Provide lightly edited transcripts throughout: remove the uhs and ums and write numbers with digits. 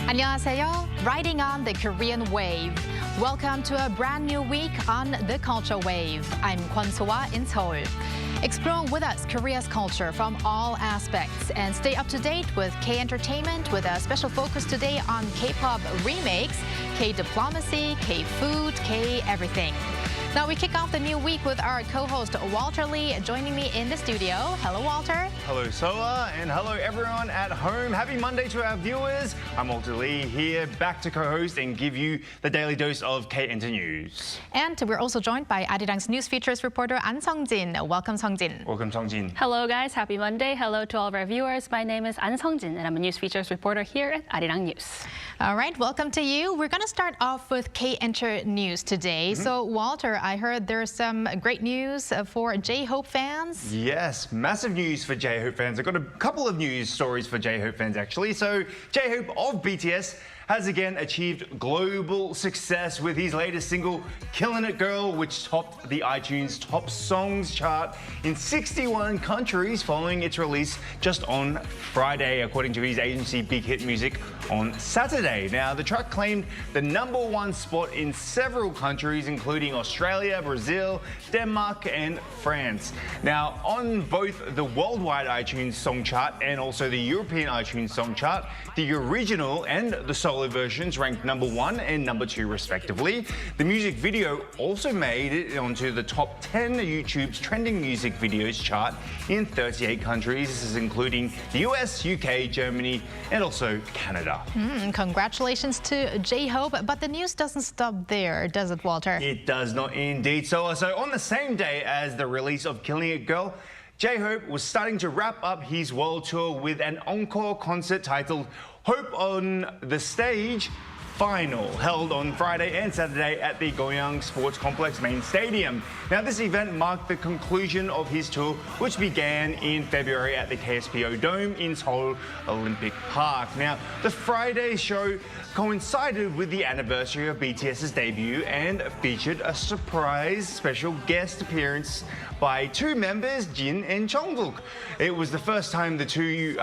안녕하세요. Riding on the Korean wave. Welcome to a brand new week on the Culture Wave. I'm Kwon So-ah in Seoul. Explore with us Korea's culture from all aspects and stay up to date with K-entertainment with a special focus today on K-pop remakes, K-diplomacy, K-food, K-everything. Now we kick off the new week with our co-host Walter Lee joining me in the studio. Hello, Walter. Hello, Soa, and hello everyone at home. Happy Monday to our viewers. I'm Walter Lee here, back to co-host and give you the daily dose of K-Enter News. And we're also joined by Arirang's news features reporter An Sung-jin. Welcome, Sung-jin. Welcome, Sung-jin. Hello, guys. Happy Monday. Hello to all of our viewers. My name is An Sung-jin, and I'm a news features reporter here at Arirang News. All right, welcome to you. We're going to start off with K-Enter News today. So, Walter, I heard there's some great news for J-Hope fans. Yes, massive news for J-Hope fans. I've got a couple of news stories for J-Hope fans, actually. So, J-Hope of BTS has again achieved global success with his latest single, Killin' It Girl, which topped the iTunes Top Songs chart in 61 countries following its release just on Friday, according to his agency Big Hit Music on Saturday. Now, the track claimed the #1 spot in several countries, including Australia, Brazil, Denmark, and France. Now, on both the worldwide iTunes song chart and also the European iTunes song chart, the original and the solo versions ranked #1 and #2 respectively. The music video also made it onto the top 10 YouTube's trending music videos chart in 38 countries. This is including the US, UK, Germany, and also Canada. Congratulations to J-Hope, but the news doesn't stop there, does it, Walter? It does not indeed. So on the same day as the release of Killing It Girl, J-Hope was starting to wrap up his world tour with an encore concert titled Hope on the Stage Final, held on Friday and Saturday at the Goyang Sports Complex main stadium. Now, this event marked the conclusion of his tour, which began in February at the KSPO Dome in Seoul Olympic Park. Now, the Friday show coincided with the anniversary of BTS's debut and featured a surprise special guest appearance by two members, Jin and Jungkook. It was the first time the three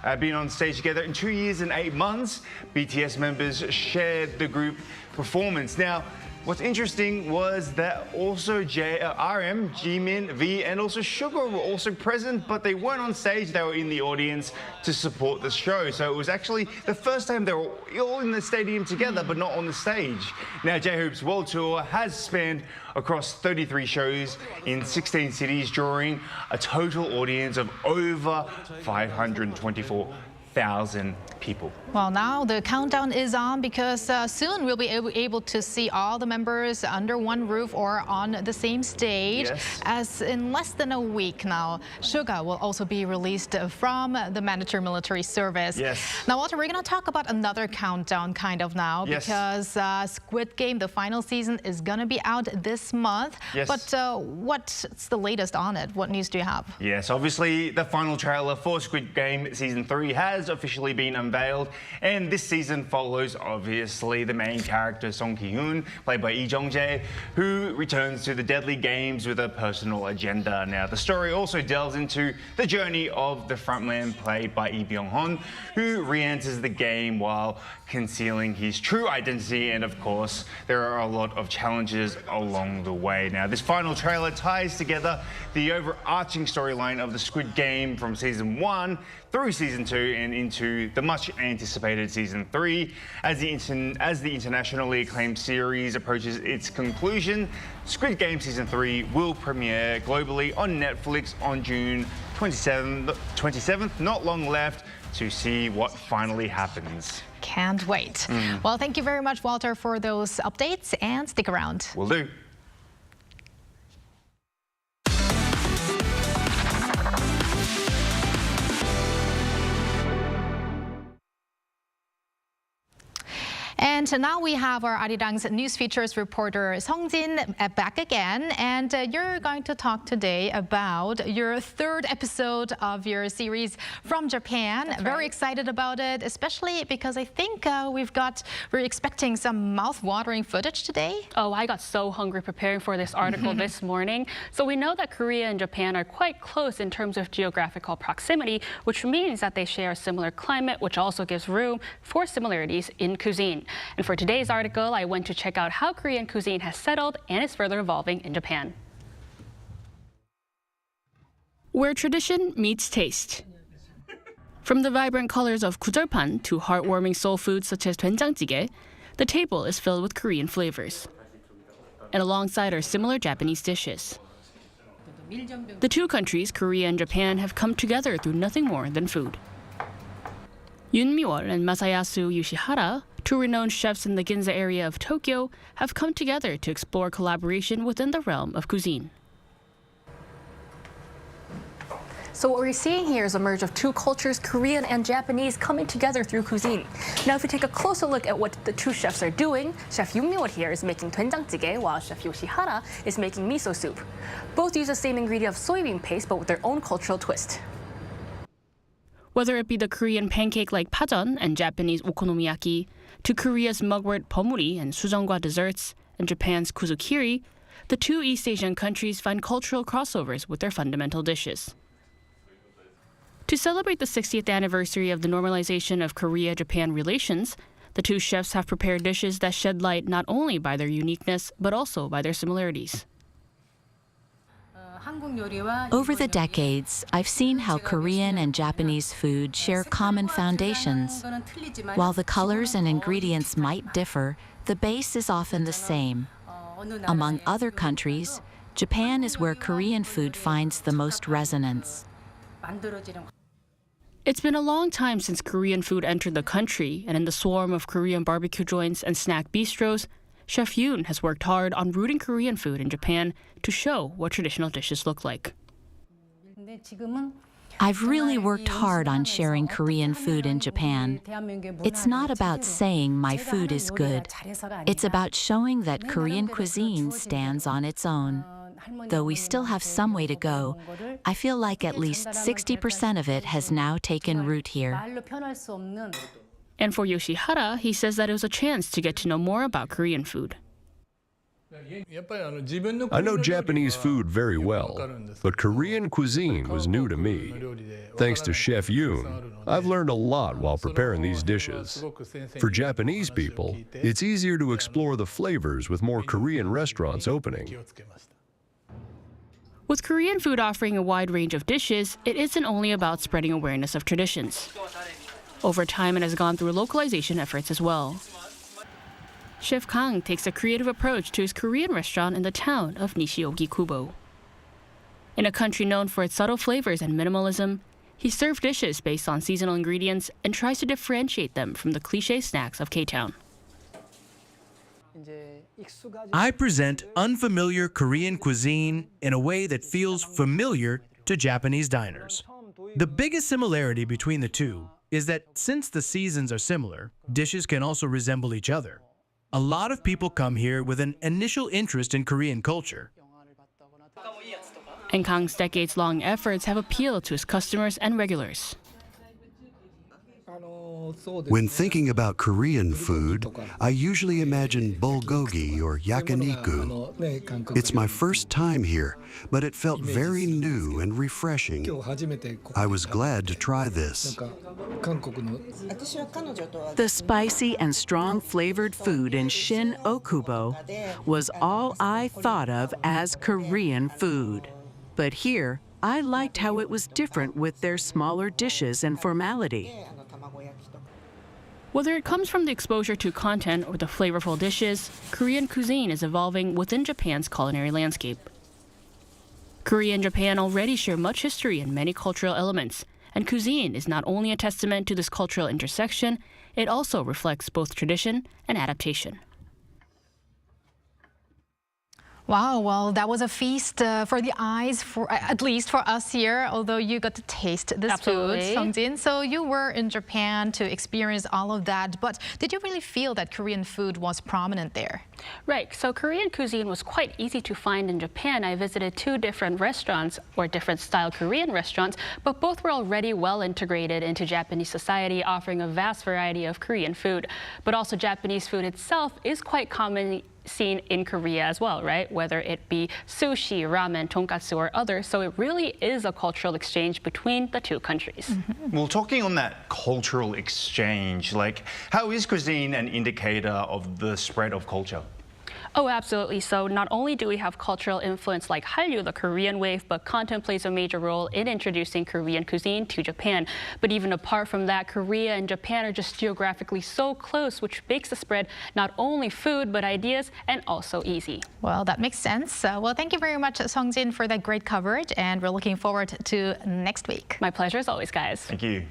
had been on stage together in 2 years and 8 months. BTS members shared the group performance. Now, what's interesting was that also RM, Jimin, V, and also Sugar were also present, but they weren't on stage. They were in the audience to support the show. So it was actually the first time they were all in the stadium together, but not on the stage. Now, J-Hope's world tour has spanned across 33 shows in 16 cities, drawing a total audience of over 524,000 people. Well, now the countdown is on because soon we'll be able to see all the members under one roof or on the same stage. Yes. As in less than a week now, Suga will also be released from the mandatory military service. Yes. Now, Walter, we're going to talk about another countdown kind of now because Squid Game, the final season, is going to be out this month. Yes. But what's the latest on it? What news do you have? Yes, obviously the final trailer for Squid Game Season 3 has officially been unveiled, and this season follows obviously the main character Song Ki-hoon, played by Lee Jung-jae, who returns to the deadly games with a personal agenda. Now, the story also delves into the journey of the frontman played by Lee Byung-hun, who re-enters the game while concealing his true identity, and of course there are a lot of challenges along the way. Now, this final trailer ties together the overarching storyline of the Squid Game from Season 1 through Season 2 and into the much anticipated Season 3. As the internationally acclaimed series approaches its conclusion, Squid Game Season 3 will premiere globally on Netflix on June 27th. Not long left to see what finally happens. Can't wait. Well, thank you very much, Walter, for those updates, and stick around. Will do. And And now we have our Arirang's news features reporter Seong-jin back again. And you're going to talk today about your third episode of your series from Japan. That's Very right. excited about it, especially because I think we're expecting some mouth-watering footage today. Oh, I got so hungry preparing for this article this morning. So we know that Korea and Japan are quite close in terms of geographical proximity, which means that they share a similar climate, which also gives room for similarities in cuisine. And for today's article, I went to check out how Korean cuisine has settled and is further evolving in Japan. Where tradition meets taste. From the vibrant colors of Kulture to heartwarming soul foods such as doenjangjjigae, the table is filled with Korean flavors. And alongside are similar Japanese dishes. The two countries, Korea and Japan, have come together through nothing more than food. Yoon Mi-wol and Masayasu Yoshihara, two renowned chefs in the Ginza area of Tokyo, have come together to explore collaboration within the realm of cuisine. So what we're seeing here is a merge of two cultures, Korean and Japanese, coming together through cuisine. Now, if we take a closer look at what the two chefs are doing, Chef Yoon Mi-wol here is making doenjangjjigae, while Chef Yoshihara is making miso soup. Both use the same ingredient of soybean paste, but with their own cultural twist. Whether it be the Korean pancake like pajeon and Japanese okonomiyaki, to Korea's mugwort pomuri and sujeongwa desserts, and Japan's kuzukiri, the two East Asian countries find cultural crossovers with their fundamental dishes. To celebrate the 60th anniversary of the normalization of Korea-Japan relations, the two chefs have prepared dishes that shed light not only by their uniqueness, but also by their similarities. Over the decades, I've seen how Korean and Japanese food share common foundations. While the colors and ingredients might differ, the base is often the same. Among other countries, Japan is where Korean food finds the most resonance. It's been a long time since Korean food entered the country, and in the swarm of Korean barbecue joints and snack bistros, Chef Yoon has worked hard on rooting Korean food in Japan to show what traditional dishes look like. I've really worked hard on sharing Korean food in Japan. It's not about saying my food is good. It's about showing that Korean cuisine stands on its own. Though we still have some way to go, I feel like at least 60% of it has now taken root here. And for Yoshihara, he says that it was a chance to get to know more about Korean food. I know Japanese food very well, but Korean cuisine was new to me. Thanks to Chef Yoon, I've learned a lot while preparing these dishes. For Japanese people, it's easier to explore the flavors with more Korean restaurants opening. With Korean food offering a wide range of dishes, it isn't only about spreading awareness of traditions. Over time, it has gone through localization efforts as well. Chef Kang takes a creative approach to his Korean restaurant in the town of Nishiogi-kubo. In a country known for its subtle flavors and minimalism, he served dishes based on seasonal ingredients and tries to differentiate them from the cliché snacks of K-Town. I present unfamiliar Korean cuisine in a way that feels familiar to Japanese diners. The biggest similarity between the two is that since the seasons are similar, dishes can also resemble each other. A lot of people come here with an initial interest in Korean culture. And Kang's decades-long efforts have appealed to his customers and regulars. When thinking about Korean food, I usually imagine bulgogi or yakiniku. It's my first time here, but it felt very new and refreshing. I was glad to try this. The spicy and strong flavored food in Shin Okubo was all I thought of as Korean food. But here, I liked how it was different with their smaller dishes and formality. Whether it comes from the exposure to content or the flavorful dishes, Korean cuisine is evolving within Japan's culinary landscape. Korea and Japan already share much history and many cultural elements, and cuisine is not only a testament to this cultural intersection, it also reflects both tradition and adaptation. Wow, well, that was a feast for the eyes, for at least for us here, although you got to taste this food, Seongjin. So you were in Japan to experience all of that, but did you really feel that Korean food was prominent there? Right, so Korean cuisine was quite easy to find in Japan. I visited 2 different restaurants, or different style Korean restaurants, but both were already well integrated into Japanese society, offering a vast variety of Korean food. But also Japanese food itself is quite commonly seen in Korea as well, right? Whether it be sushi, ramen, tonkatsu, or others. So it really is a cultural exchange between the 2 countries. Well, talking on that cultural exchange, like how is cuisine an indicator of the spread of culture? Oh, absolutely. So not only do we have cultural influence like Hallyu, the Korean wave, but content plays a major role in introducing Korean cuisine to Japan. But even apart from that, Korea and Japan are just geographically so close, which makes the spread not only food, but ideas, and also easy. Well, that makes sense. Well, thank you very much, Seongjin, for that great coverage, and we're looking forward to next week. My pleasure as always, guys. Thank you.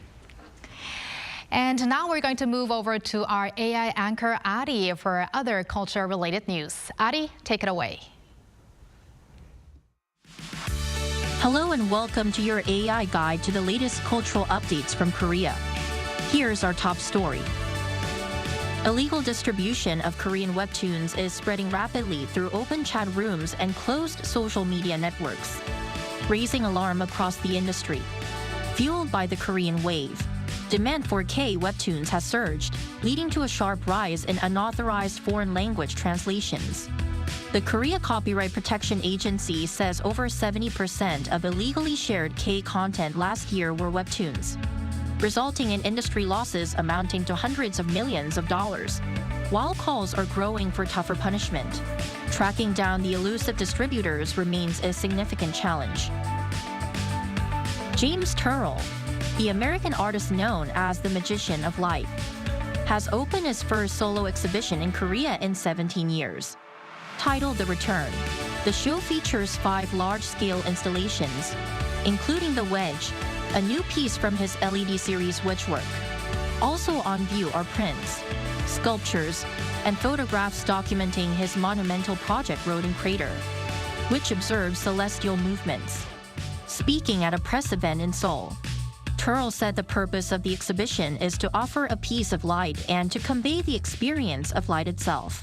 And now we're going to move over to our AI anchor, Ari, for other culture-related news. Ari, take it away. Hello and welcome to your AI guide to the latest cultural updates from Korea. Here's our top story. Illegal distribution of Korean webtoons is spreading rapidly through open chat rooms and closed social media networks, raising alarm across the industry. Fueled by the Korean wave, demand for K webtoons has surged, leading to a sharp rise in unauthorized foreign language translations. The Korea Copyright Protection Agency says over 70% of illegally shared K content last year were webtoons, resulting in industry losses amounting to hundreds of millions of dollars. While calls are growing for tougher punishment, tracking down the elusive distributors remains a significant challenge. James Turrell, the American artist known as the Magician of Light, has opened his first solo exhibition in Korea in 17 years. Titled The Return, the show features 5 large-scale installations, including The Wedge, a new piece from his LED series Wedgework. Also on view are prints, sculptures, and photographs documenting his monumental project Rodin Crater, which observes celestial movements. Speaking at a press event in Seoul, Turrell said the purpose of the exhibition is to offer a piece of light and to convey the experience of light itself.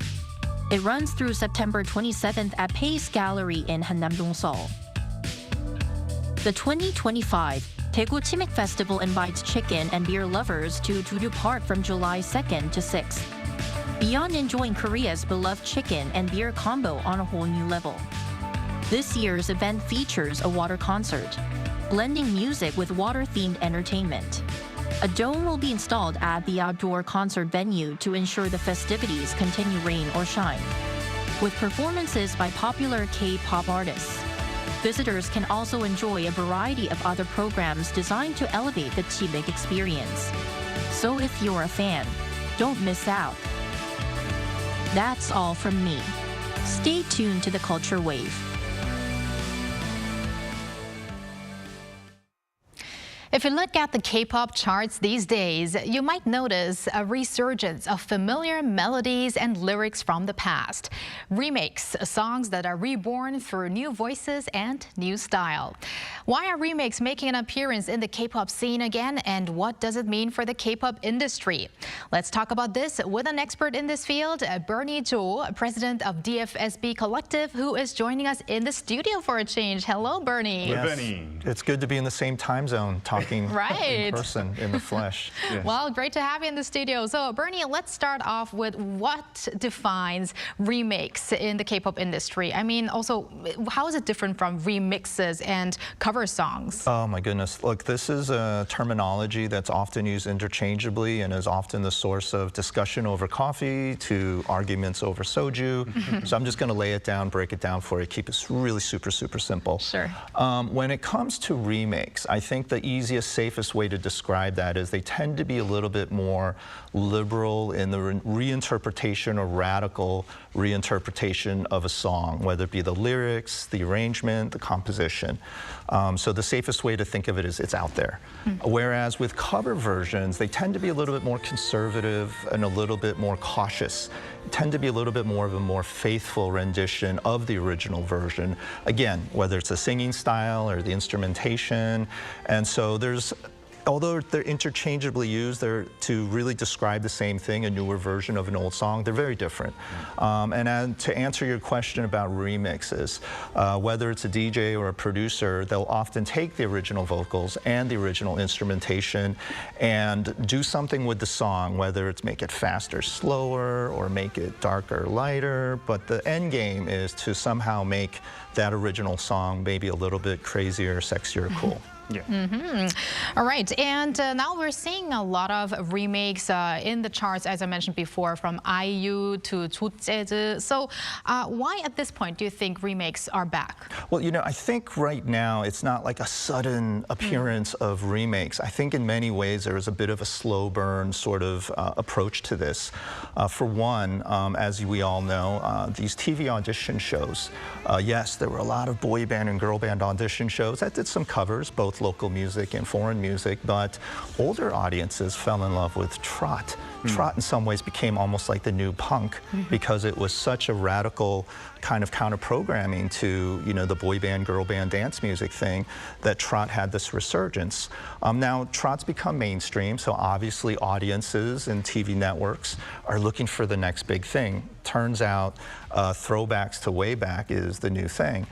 It runs through September 27th at Pace Gallery in Hannam-dong, Seoul. The 2025 Daegu Chimik Festival invites chicken and beer lovers to Duryu Park from July 2nd to 6th. Beyond enjoying Korea's beloved chicken and beer combo on a whole new level, this year's event features a water concert, blending music with water-themed entertainment. A dome will be installed at the outdoor concert venue to ensure the festivities continue rain or shine, with performances by popular K-pop artists. Visitors can also enjoy a variety of other programs designed to elevate the Chimik experience. So if you're a fan, don't miss out. That's all from me. Stay tuned to the Culture Wave. If you look at the K-pop charts these days, you might notice a resurgence of familiar melodies and lyrics from the past. Remakes, songs that are reborn through new voices and new style. Why are remakes making an appearance in the K-pop scene again, and what does it mean for the K-pop industry? Let's talk about this with an expert in this field, Bernie Jo, president of DFSB Collective, who is joining us in the studio for a change. Hello, Bernie. Yes. Bernie. It's good to be in the same time zone talking in person, in the flesh. Yes. Well, great to have you in the studio. So, Bernie, let's start off with what defines remakes in the K-pop industry. I mean, also, how is it different from remixes and cover songs? Oh my goodness. Look, this is a terminology that's often used interchangeably and is often the source of discussion over coffee to arguments over soju. So I'm just going to lay it down, break it down for you, keep it really super simple. Sure. When it comes to remakes, I think the easiest easiest, safest way to describe that is they tend to be a little bit more liberal in the reinterpretation or radical reinterpretation of a song, whether it be the lyrics, the arrangement, the composition. So the safest way to think of it is it's out there. Whereas with cover versions, they tend to be a little bit more conservative and a little bit more cautious, tend to be a little bit more of a more faithful rendition of the original version. Again, whether it's a singing style or the instrumentation. And so there's, although they're interchangeably used, they're to really describe the same thing, a newer version of an old song, they're very different. And to answer your question about remixes, whether it's a DJ or a producer, they'll often take the original vocals and the original instrumentation and do something with the song, whether it's make it faster, slower, or make it darker, lighter. But the end game is to somehow make that original song maybe a little bit crazier, sexier, cool. Yeah. All right, and now we're seeing a lot of remakes in the charts, as I mentioned before, from IU to 조재즈. So why at this point do you think remakes are back? Well, you know, I think right now it's not like a sudden appearance of remakes. I think in many ways there is a bit of a slow burn sort of approach to this. For one, as we all know, these TV audition shows, yes, there were a lot of boy band and girl band audition shows that did some covers, both local music and foreign music, but older audiences fell in love with trot. Trot in some ways became almost like the new punk because it was such a radical kind of counter-programming to, you know, the boy band, girl band dance music thing, that trot had this resurgence. Now, trot's become mainstream, so obviously audiences and TV networks are looking for the next big thing. Turns out throwbacks to way back is the new thing.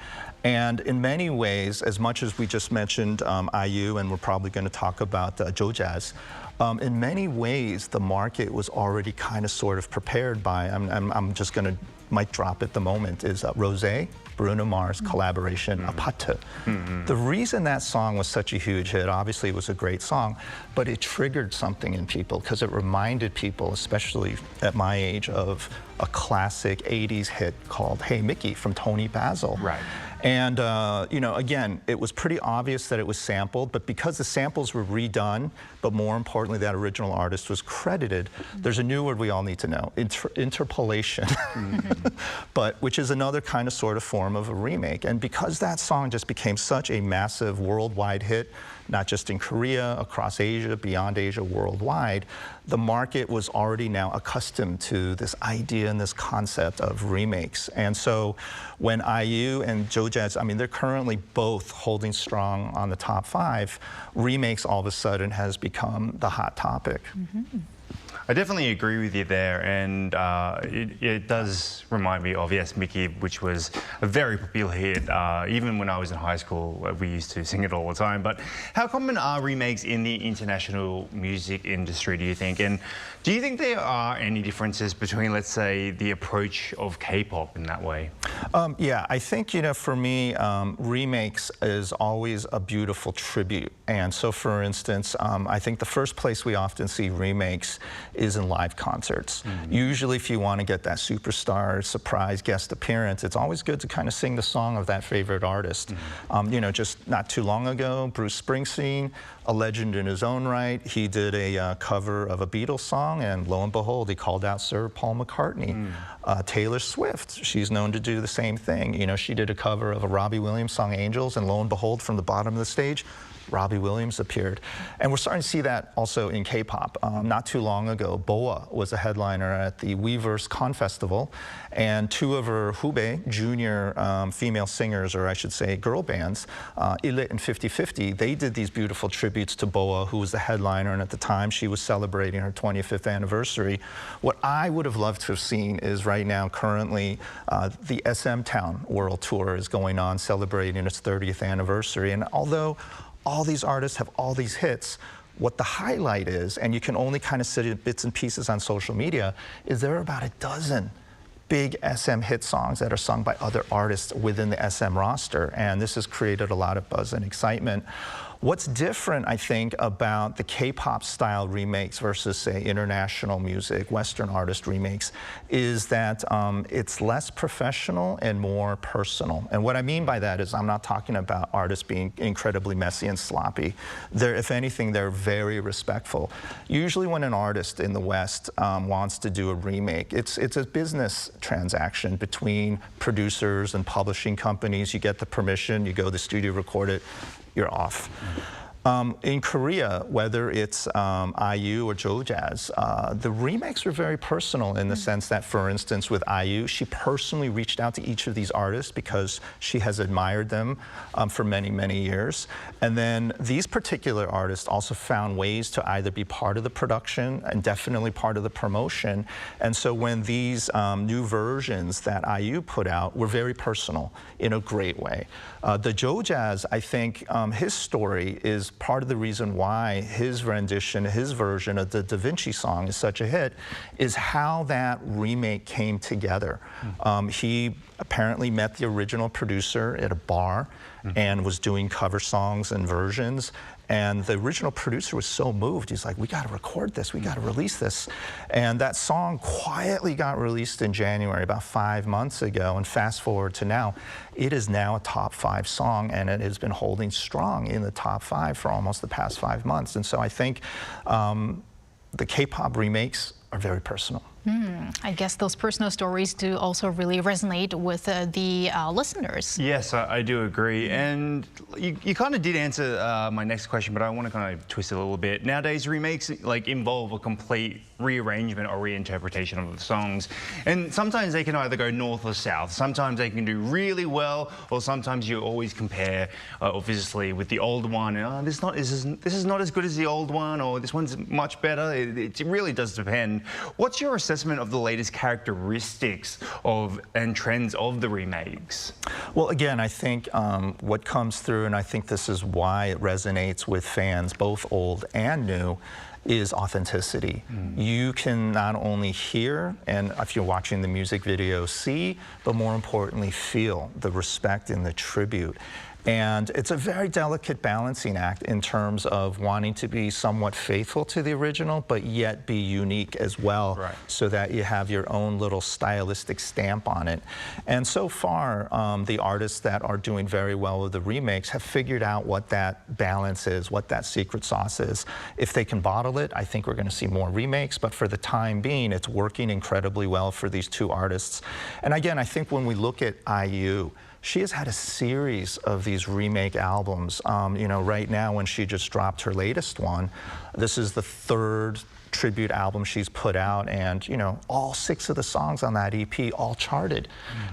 And in many ways, as much as we just mentioned IU, and we're probably going to talk about 조재즈, in many ways, the market was already kind of sort of prepared by, I'm just going to mic drop at the moment, is Rosé, Bruno Mars collaboration, 아파트. The reason that song was such a huge hit, obviously it was a great song, but it triggered something in people because it reminded people, especially at my age, of a classic 80s hit called Hey Mickey from Tony Basil. Right. And, you know, again, it was pretty obvious that it was sampled, but because the samples were redone, but more importantly, that original artist was credited, there's a new word we all need to know, interpolation, but which is another kind of sort of form of a remake. And because that song just became such a massive worldwide hit, not just in Korea, across Asia, beyond Asia, worldwide, the market was already now accustomed to this idea and this concept of remakes. And so when IU and 조재즈, I mean, they're currently both holding strong on the top 5, remakes all of a sudden has become the hot topic. I definitely agree with you there, and it does remind me of, yes, Mickey, which was a very popular hit. Even when I was in high school, we used to sing it all the time. But how common are remakes in the international music industry, do you think? And do you think there are any differences between, let's say, the approach of K-pop in that way? Yeah, I think, you know, for me, remakes is always a beautiful tribute. And so, for instance, I think the first place we often see remakes is in live concerts. Usually, if you want to get that superstar surprise guest appearance, it's always good to kind of sing the song of that favorite artist. You know, just not too long ago, Bruce Springsteen, a legend in his own right, he did a cover of a Beatles song, and lo and behold, he called out Sir Paul McCartney. Taylor Swift, she's known to do the same thing. You know, she did a cover of a Robbie Williams song, Angels, and lo and behold, from the bottom of the stage, Robbie Williams appeared. And we're starting to see that also in K-pop. Not too long ago, Boa was a headliner at the Weverse Con Festival, and 2 of her Hubei junior female singers, or I should say girl bands, Illit and 50/50, they did these beautiful tributes to Boa, who was the headliner, and at the time she was celebrating her 25th anniversary. What I would have loved to have seen is right now, currently, the SM Town World Tour is going on, celebrating its 30th anniversary. And although all these artists have all these hits, what the highlight is, and you can only kind of see bits and pieces on social media, is there are about a dozen big SM hit songs that are sung by other artists within the SM roster, and this has created a lot of buzz and excitement. What's different, I think, about the K-pop style remakes versus, say, international music, Western artist remakes, is that it's less professional and more personal. And what I mean by that is I'm not talking about artists being incredibly messy and sloppy. If anything, they're very respectful. Usually when an artist in the West wants to do a remake, it's a business transaction between producers and publishing companies. You get the permission, you go to the studio, record it, you're off. In Korea, whether it's IU or JoJazz, the remakes were very personal in the sense that, for instance, with IU, she personally reached out to each of these artists because she has admired them for many, many years. And then these particular artists also found ways to either be part of the production and definitely part of the promotion. And so when these new versions that IU put out were very personal in a great way. The JoJazz, I think his story is part of the reason why his rendition, his version of the Da Vinci song is such a hit, is how that remake came together. He apparently met the original producer at a bar and was doing cover songs and versions. And the original producer was so moved, he's like, we got to record this, we got to release this. And that song quietly got released in January, about 5 months ago, and fast forward to now, it is now a top 5 song, and it has been holding strong in the top 5 for almost the past 5 months. And so I think the K-pop remakes are very personal. I guess those personal stories do also really resonate with the listeners. Yes, I do agree. And you kind of did answer my next question, but I want to kind of twist it a little bit. Nowadays, remakes involve a complete rearrangement or reinterpretation of the songs. And sometimes they can either go north or south. Sometimes they can do really well, or sometimes you always compare, obviously, with the old one. And, this is not as good as the old one, or this one's much better. It really does depend. What's your assessment of the latest characteristics and trends of the remakes? Well, again, I think what comes through, and I think this is why it resonates with fans, both old and new, is authenticity. You can not only hear, and if you're watching the music video, see, but more importantly, feel the respect and the tribute. And it's a very delicate balancing act in terms of wanting to be somewhat faithful to the original, but yet be unique as well, so that you have your own little stylistic stamp on it. And so far, the artists that are doing very well with the remakes have figured out what that balance is, what that secret sauce is. If they can bottle it, I think we're going to see more remakes, but for the time being, it's working incredibly well for these two artists. And again, I think when we look at IU, she has had a series of these remake albums. You know, right now when she just dropped her latest one, this is the 3rd tribute album she's put out, and you know, all 6 of the songs on that EP all charted.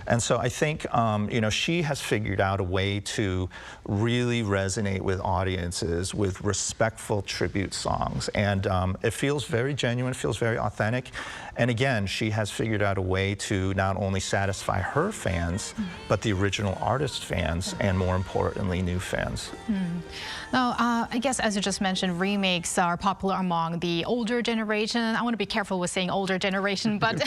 And so I think you know, she has figured out a way to really resonate with audiences with respectful tribute songs, and it feels very genuine, feels very authentic. And again, she has figured out a way to not only satisfy her fans, but the original artist fans, and more importantly, new fans. Now, I guess as you just mentioned, remakes are popular among the older generation. I want to be careful with saying older generation, but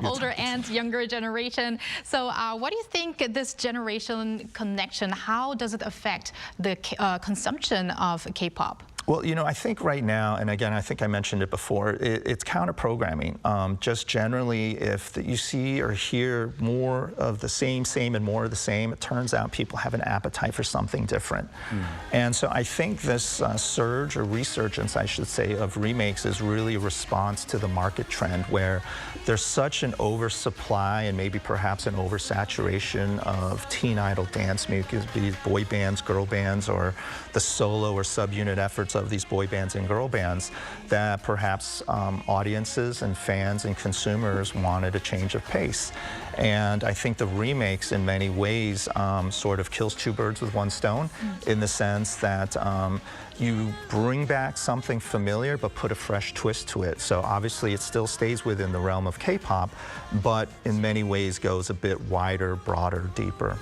older and younger generation. So what do you think this generation connection, how does it affect the consumption of K-pop? Well, you know, I think right now, and again, I think I mentioned it before, it's counter-programming. Just generally, if you see or hear more of the same, and more of the same, it turns out people have an appetite for something different. And so I think this surge, or resurgence, I should say, of remakes is really a response to the market trend where there's such an oversupply and maybe perhaps an oversaturation of teen idol dance music, be it boy bands, girl bands, or the solo or subunit efforts of these boy bands and girl bands, that perhaps audiences and fans and consumers wanted a change of pace. And I think the remakes in many ways sort of kills 2 birds with 1 stone, in the sense that you bring back something familiar but put a fresh twist to it. So obviously it still stays within the realm of K-pop, but in many ways goes a bit wider, broader, deeper.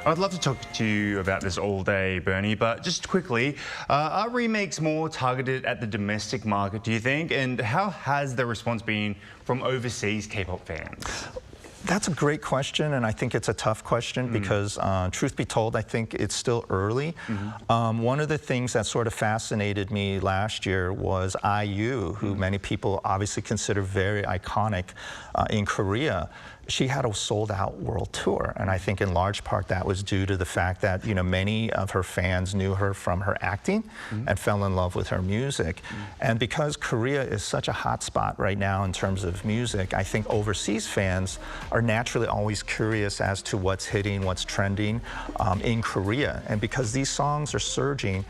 I'd love to talk to you about this all day, Bernie, but just quickly, are remakes more targeted at the domestic market, do you think? And how has the response been from overseas K-pop fans? That's a great question, and I think it's a tough question because, truth be told, I think it's still early. One of the things that sort of fascinated me last year was IU, who many people obviously consider very iconic in Korea. She had a sold-out world tour, and I think in large part that was due to the fact that many of her fans knew her from her acting and fell in love with her music. And because Korea is such a hot spot right now in terms of music, I think overseas fans are naturally always curious as to what's hitting, what's trending in Korea. And because these songs are surging,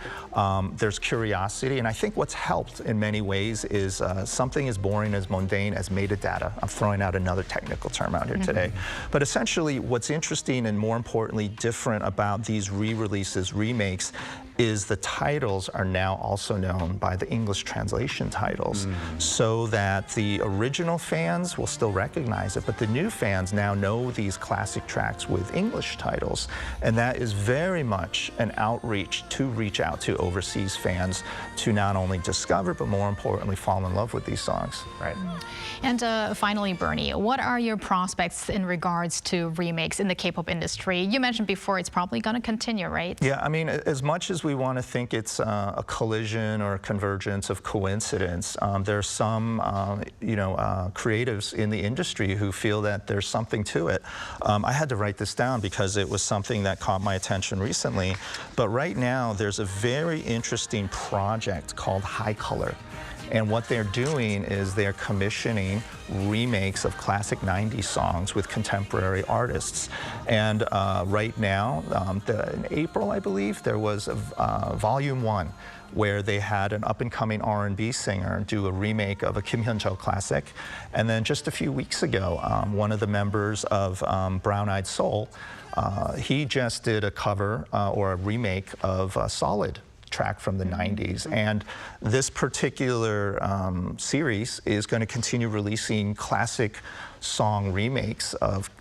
there's curiosity. And I think what's helped in many ways is something as boring, as mundane as metadata. I'm throwing out another technical term out here today. But essentially, what's interesting and more importantly different about these re-releases, remakes, is the titles are now also known by the English translation titles, so that the original fans will still recognize it, but the new fans now know these classic tracks with English titles. And that is very much an outreach to reach out to overseas fans to not only discover, but more importantly, fall in love with these songs. Right. And finally, Bernie, what are your prospects in regards to remakes in the K-pop industry? You mentioned before it's probably going to continue, right? Yeah, I mean, as much as we want to think it's a collision or a convergence of coincidence, there are some, creatives in the industry who feel that there's something to it. I had to write this down because it was something that caught my attention recently. But right now, there's a very interesting project called High Color. And what they're doing is they're commissioning remakes of classic 90s songs with contemporary artists. And right now, in April, I believe, there was a Volume 1 where they had an up-and-coming R&B singer do a remake of a Kim Hyun-jo classic. And then just a few weeks ago, one of the members of Brown Eyed Soul, he just did a cover or a remake of Solid track from the 90s. And this particular series is going to continue releasing classic song remakes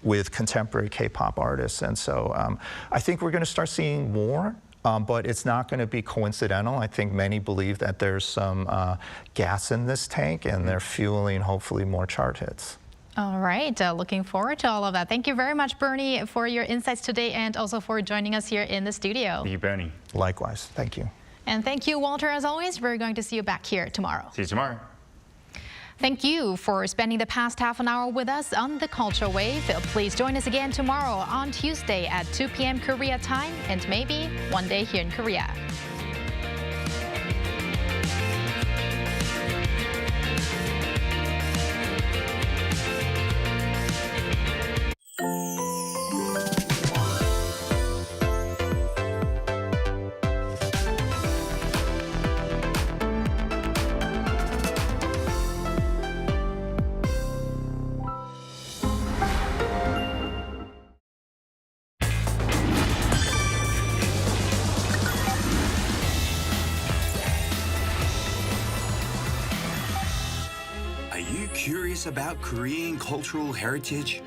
with contemporary K-pop artists. And so I think we're going to start seeing more, but it's not going to be coincidental. I think many believe that there's some gas in this tank, and they're fueling, hopefully, more chart hits. All right, looking forward to all of that. Thank you very much, Bernie, for your insights today and also for joining us here in the studio. Thank you, Bernie. Likewise. Thank you. And thank you, Walter, as always. We're going to see you back here tomorrow. See you tomorrow. Thank you for spending the past half an hour with us on the Culture Wave. Please join us again tomorrow on Tuesday at 2 p.m. Korea time, and maybe one day here in Korea. Are you curious about Korean cultural heritage?